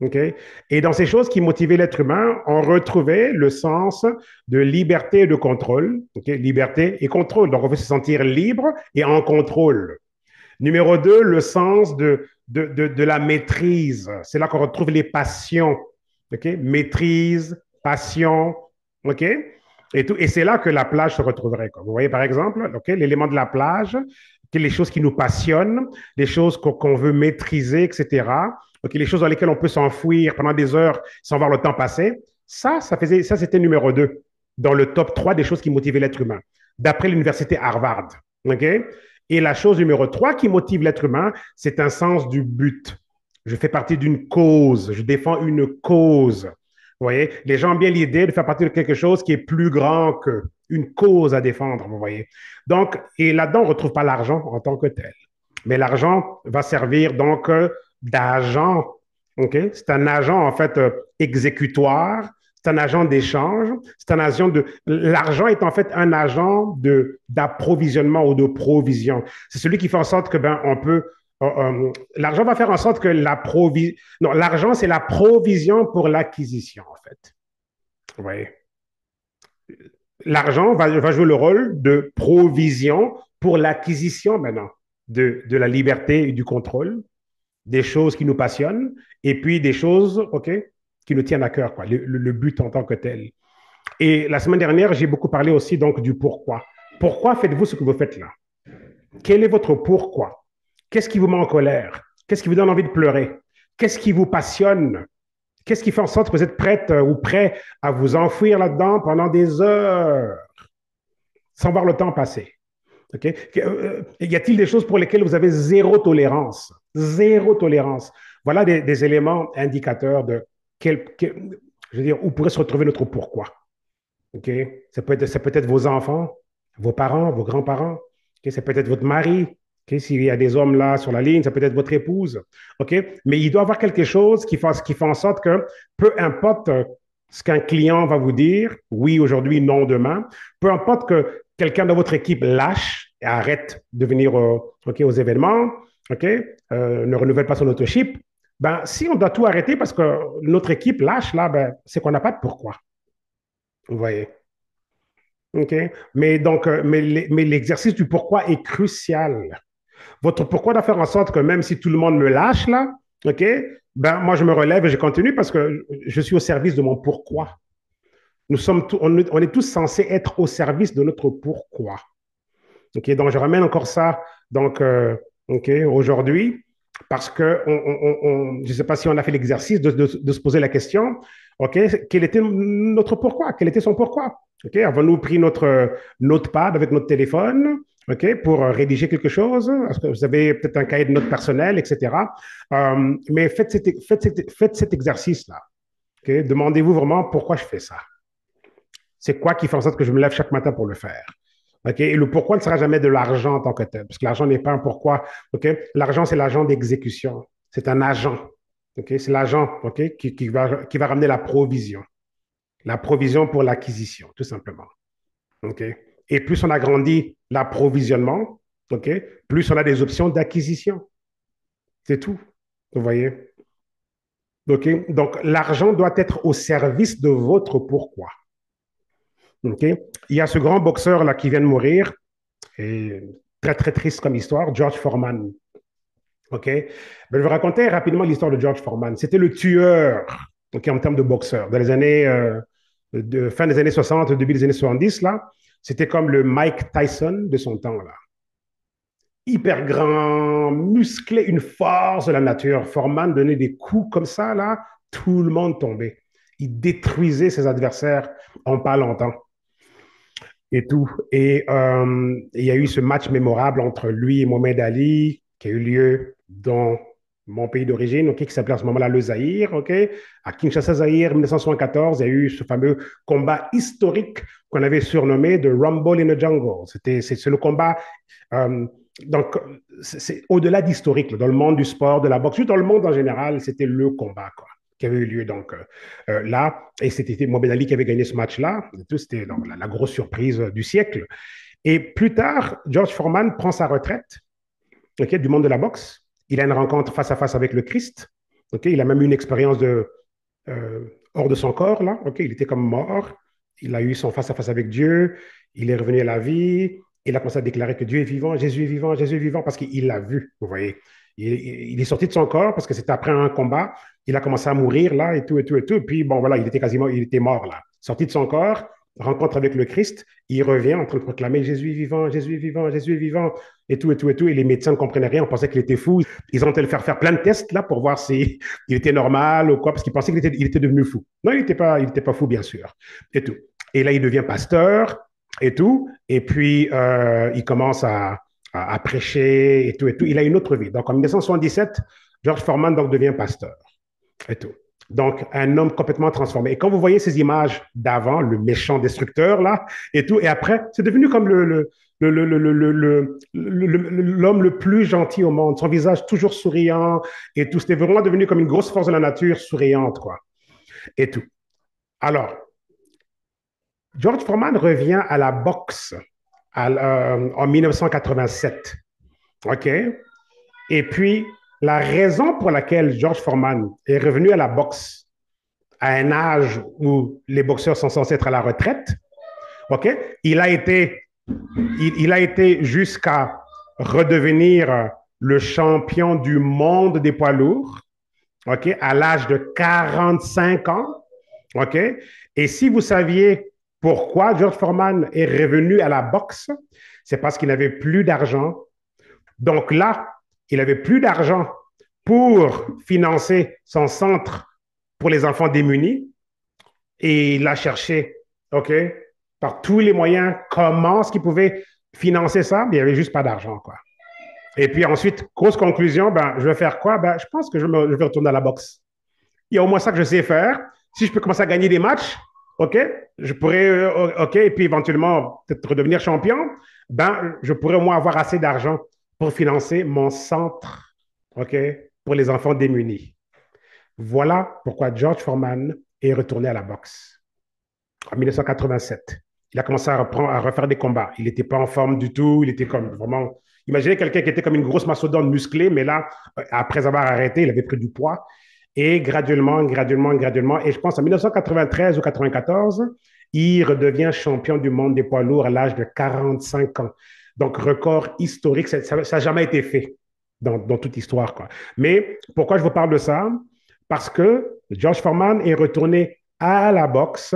OK? Et dans ces choses qui motivaient l'être humain, on retrouvait le sens de liberté et de contrôle. OK? Liberté et contrôle. Donc, on veut se sentir libre et en contrôle. Numéro 2, le sens de la maîtrise. C'est là qu'on retrouve les passions. OK? Maîtrise, passion. OK? Et, tout, et c'est là que la plage se retrouverait. Quoi. Vous voyez, par exemple, OK, l'élément de la plage, les choses qui nous passionnent, les choses qu'on veut maîtriser, etc. OK, les choses dans lesquelles on peut s'enfouir pendant des heures sans voir le temps passer. Ça c'était numéro 2 dans le top 3 des choses qui motivaient l'être humain, d'après l'université Harvard. OK? Et la chose numéro 3 qui motive l'être humain, c'est un sens du but. Je fais partie d'une cause, je défends une cause. Vous voyez, les gens ont bien l'idée de faire partie de quelque chose qui est plus grand qu'une cause à défendre, vous voyez. Donc, et là-dedans, on ne retrouve pas l'argent en tant que tel. Mais l'argent va servir donc d'agent. Okay? C'est un agent, en fait, exécutoire. C'est un agent d'échange. C'est un agent de. L'argent est en fait un agent d'approvisionnement ou de provision. C'est celui qui fait en sorte que ben on peut. L'argent va faire en sorte que la provision. Non, l'argent c'est la provision pour l'acquisition en fait. Vous voyez. L'argent va jouer le rôle de provision pour l'acquisition maintenant de la liberté et du contrôle, des choses qui nous passionnent, et puis des choses, OK, qui nous tiennent à cœur, quoi, le but en tant que tel. Et la semaine dernière, j'ai beaucoup parlé aussi donc du pourquoi. Pourquoi faites-vous ce que vous faites là? Quel est votre pourquoi? Qu'est-ce qui vous met en colère? Qu'est-ce qui vous donne envie de pleurer? Qu'est-ce qui vous passionne? Qu'est-ce qui fait en sorte que vous êtes prête ou prêt à vous enfouir là-dedans pendant des heures sans voir le temps passer? Okay? Y a-t-il des choses pour lesquelles vous avez zéro tolérance? Zéro tolérance. Voilà des éléments indicateurs de je veux dire, où pourrait se retrouver notre pourquoi. Okay? Ça peut être vos enfants, vos parents, vos grands-parents. Okay? Ça peut être votre mari. Okay? S'il y a des hommes là sur la ligne, ça peut être votre épouse. Okay? Mais il doit y avoir quelque chose qui fait en sorte que, peu importe ce qu'un client va vous dire, oui aujourd'hui, non demain, peu importe que quelqu'un de votre équipe lâche et arrête de venir okay, aux événements, okay? Ne renouvelle pas son autoship, ben, si on doit tout arrêter parce que notre équipe lâche, là, ben, c'est qu'on n'a pas de pourquoi. Vous voyez. OK? Mais donc, mais l'exercice du pourquoi est crucial. Votre pourquoi doit faire en sorte que même si tout le monde me lâche là, OK? Ben, moi, je me relève et je continue parce que je suis au service de mon pourquoi. On est tous censés être au service de notre pourquoi. OK? Donc, je ramène encore ça donc, OK, aujourd'hui parce que je ne sais pas si on a fait l'exercice de se poser la question, OK, quel était notre pourquoi? Quel était son pourquoi? OK, avons-nous pris notre notepad avec notre téléphone? OK, pour rédiger quelque chose? Est-ce que vous avez peut-être un cahier de notes personnel, etc. Mais faites cet exercice-là. OK, demandez-vous vraiment pourquoi je fais ça. C'est quoi qui fait en sorte que je me lève chaque matin pour le faire? OK? Et le pourquoi ne sera jamais de l'argent en tant que tel, parce que l'argent n'est pas un pourquoi. OK? L'argent, c'est l'agent d'exécution. C'est un agent. OK? C'est l'agent OK? Qui va ramener la provision. La provision pour l'acquisition, tout simplement. OK? Et plus on agrandit l'approvisionnement, OK? Plus on a des options d'acquisition. C'est tout. Vous voyez? OK? Donc, l'argent doit être au service de votre pourquoi. OK? Il y a ce grand boxeur là qui vient de mourir, et très, très triste comme histoire, George Foreman. OK? Ben, je vais vous raconter rapidement l'histoire de George Foreman. C'était le tueur, OK, en termes de boxeur. Dans les années, fin des années 60, début des années 70, là, c'était comme le Mike Tyson de son temps, là. Hyper grand, musclé, une force de la nature. Foreman donnait des coups comme ça, là, tout le monde tombait. Il détruisait ses adversaires en pas longtemps et tout. Et il y a eu ce match mémorable entre lui et Mohamed Ali qui a eu lieu dans mon pays d'origine, okay, qui s'appelait à ce moment-là le Zaïre, okay, à Kinshasa, Zaïre, 1974. Il y a eu ce fameux combat historique qu'on avait surnommé The Rumble in the Jungle. C'est le combat. Euh, donc, c'est au-delà d'historique, dans le monde du sport, de la boxe, dans le monde en général, c'était le combat, quoi, qui avait eu lieu donc là. Et c'était Mohamed Ali qui avait gagné ce match-là. C'était la grosse surprise du siècle. Et plus tard, George Foreman prend sa retraite, okay, du monde de la boxe. Il a une rencontre face à face avec le Christ. OK? Il a même eu une expérience hors de son corps, là. OK? Il était comme mort. Il a eu son face-à-face avec Dieu. Il est revenu à la vie. Il a commencé à déclarer que Dieu est vivant, Jésus est vivant, Jésus est vivant, parce qu'il l'a vu, vous voyez. Il est sorti de son corps parce que c'était après un combat. Il a commencé à mourir, là, et tout, et tout, et tout. Et puis, bon, voilà, il était mort, là. Sorti de son corps, rencontre avec le Christ. Il revient en train de proclamer Jésus est vivant, Jésus est vivant, Jésus est vivant, et tout, et tout, et tout. Et les médecins ne comprenaient rien. On pensait qu'il était fou. Ils ont été le faire plein de tests, là, pour voir si il était normal ou quoi, parce qu'ils pensaient qu'il était devenu fou. Non, il était pas fou, bien sûr, et tout. Et là, il devient pasteur et tout. Et puis, il commence à prêcher et tout, et tout. Il a une autre vie. Donc, en 1977, George Foreman donc, devient pasteur et tout. Donc, un homme complètement transformé. Et quand vous voyez ces images d'avant, le méchant destructeur, là, et tout, et après, c'est devenu comme l'homme le plus gentil au monde. Son visage toujours souriant et tout. C'était vraiment devenu comme une grosse force de la nature souriante, quoi, et tout. Alors, George Foreman revient à la boxe en 1987. OK? Et puis, la raison pour laquelle George Foreman est revenu à la boxe à un âge où les boxeurs sont censés être à la retraite, OK? Il a été jusqu'à redevenir le champion du monde des poids lourds, OK? À l'âge de 45 ans, OK? Et si vous saviez pourquoi George Foreman est revenu à la boxe, c'est parce qu'il n'avait plus d'argent. Donc là, il n'avait plus d'argent pour financer son centre pour les enfants démunis. Et il a cherché, OK, par tous les moyens, comment est-ce qu'il pouvait financer ça? Mais il n'y avait juste pas d'argent, quoi. Et puis ensuite, grosse conclusion, ben, je vais faire quoi? Ben, je pense que je vais retourner à la boxe. Il y a au moins ça que je sais faire. Si je peux commencer à gagner des matchs, OK, je pourrais, OK, et puis éventuellement peut-être redevenir champion, ben, je pourrais au moins avoir assez d'argent pour financer mon centre, OK, pour les enfants démunis. Voilà pourquoi George Foreman est retourné à la boxe en 1987. Il a commencé à refaire des combats. Il n'était pas en forme du tout. Il était comme vraiment. Imaginez quelqu'un qui était comme une grosse mastodonte musclée, mais là, après avoir arrêté, il avait pris du poids. Et graduellement, et je pense en 1993 ou 94, il redevient champion du monde des poids lourds à l'âge de 45 ans. Donc, record historique, ça n'a jamais été fait dans toute histoire, quoi. Mais pourquoi je vous parle de ça? Parce que George Foreman est retourné à la boxe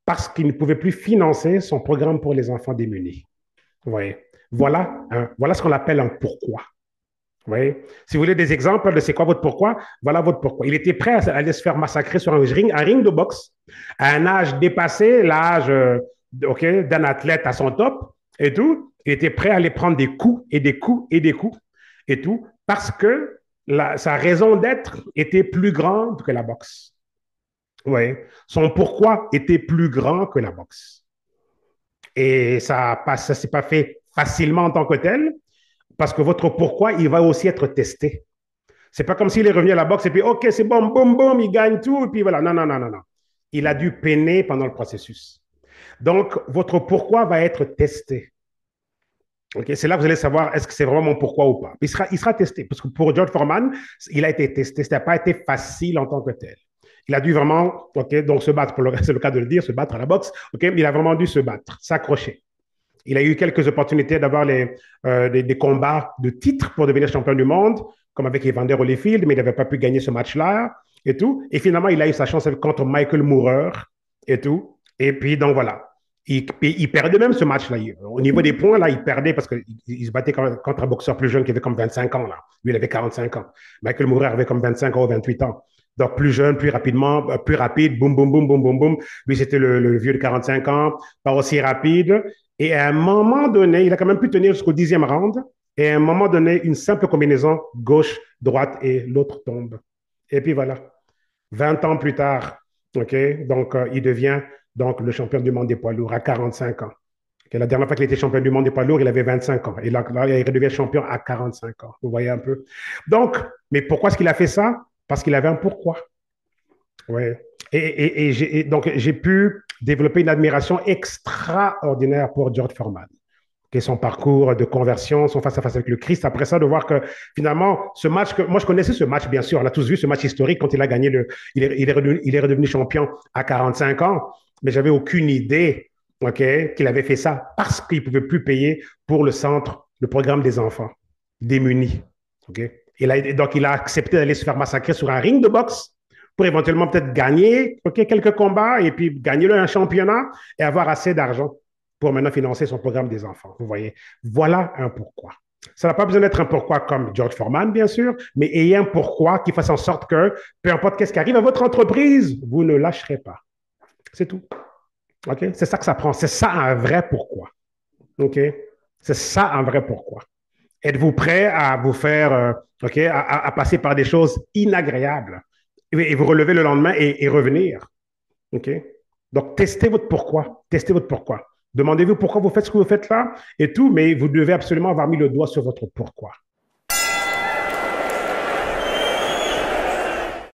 parce qu'il ne pouvait plus financer son programme pour les enfants démunis. Vous voyez? Voilà ce qu'on appelle un pourquoi. Vous voyez? Si vous voulez des exemples de c'est quoi votre pourquoi, voilà votre pourquoi. Il était prêt à aller se faire massacrer sur un ring de boxe à un âge dépassé, l'âge d'un athlète à son top et tout. Il était prêt à aller prendre des coups et des coups et des coups et tout parce que sa raison d'être était plus grande que la boxe. Oui. Son pourquoi était plus grand que la boxe. Et ça ne s'est pas fait facilement en tant que tel, parce que votre pourquoi, il va aussi être testé. C'est pas comme s'il est revenu à la boxe et puis, OK, c'est bon, boum, boum, il gagne tout, et puis voilà. Non, non, non, non, non. Il a dû peiner pendant le processus. Donc, votre pourquoi va être testé. Okay? C'est là que vous allez savoir est-ce que c'est vraiment mon pourquoi ou pas. Il sera testé, parce que pour George Foreman, il a été testé. Ça n'a pas été facile en tant que tel. Il a dû vraiment, OK, donc se battre, c'est le cas de le dire, se battre à la boxe, OK, il a vraiment dû se battre, s'accrocher. Il a eu quelques opportunités d'avoir des combats de titres pour devenir champion du monde, comme avec Evander Holyfield, mais il n'avait pas pu gagner ce match-là et tout. Et finalement, il a eu sa chance contre Michael Moorer et tout. Et puis, donc voilà. Il perdait même ce match-là. Au niveau des points, là, il perdait parce qu'il se battait contre un boxeur plus jeune qui avait comme 25 ans. Là. Lui, il avait 45 ans. Michael Moorer avait comme 25 ans ou 28 ans. Donc, plus jeune, plus rapidement, plus rapide, boum, boum, boum, boum, boum, boum. Lui, c'était le vieux de 45 ans, pas aussi rapide. Et à un moment donné, il a quand même pu tenir jusqu'au 10e round. Et à un moment donné, une simple combinaison gauche, droite et l'autre tombe. Et puis voilà. 20 ans plus tard, OK, donc il devient donc le champion du monde des poids lourds à 45 ans. Okay, la dernière fois qu'il était champion du monde des poids lourds, il avait 25 ans. Et là, il redevient champion à 45 ans. Vous voyez un peu. Donc, mais pourquoi est-ce qu'il a fait ça? Parce qu'il avait un pourquoi. Ouais. Donc, j'ai pu développer une admiration extraordinaire pour George Foreman. Son parcours de conversion, son face-à-face avec le Christ. Après ça, de voir que finalement, ce match, moi je connaissais ce match, bien sûr, on a tous vu ce match historique quand il a gagné il est redevenu champion à 45 ans, mais j'avais aucune idée qu'il avait fait ça parce qu'il ne pouvait plus payer pour le programme des enfants démunis. Donc, il a accepté d'aller se faire massacrer sur un ring de boxe pour éventuellement peut-être gagner quelques combats et puis gagner un championnat et avoir assez d'argent pour maintenant financer son programme des enfants. Vous voyez, voilà un pourquoi. Ça n'a pas besoin d'être un pourquoi comme George Foreman, bien sûr, mais ayez un pourquoi qui fasse en sorte que, peu importe qu'est-ce qui arrive à votre entreprise, vous ne lâcherez pas. C'est tout. OK? C'est ça que ça prend. C'est ça un vrai pourquoi. OK? C'est ça un vrai pourquoi. Êtes-vous prêt à vous faire, à passer par des choses inagréables et vous relever le lendemain et revenir? OK? Donc, testez votre pourquoi. Testez votre pourquoi. Demandez-vous pourquoi vous faites ce que vous faites là et tout, mais vous devez absolument avoir mis le doigt sur votre pourquoi.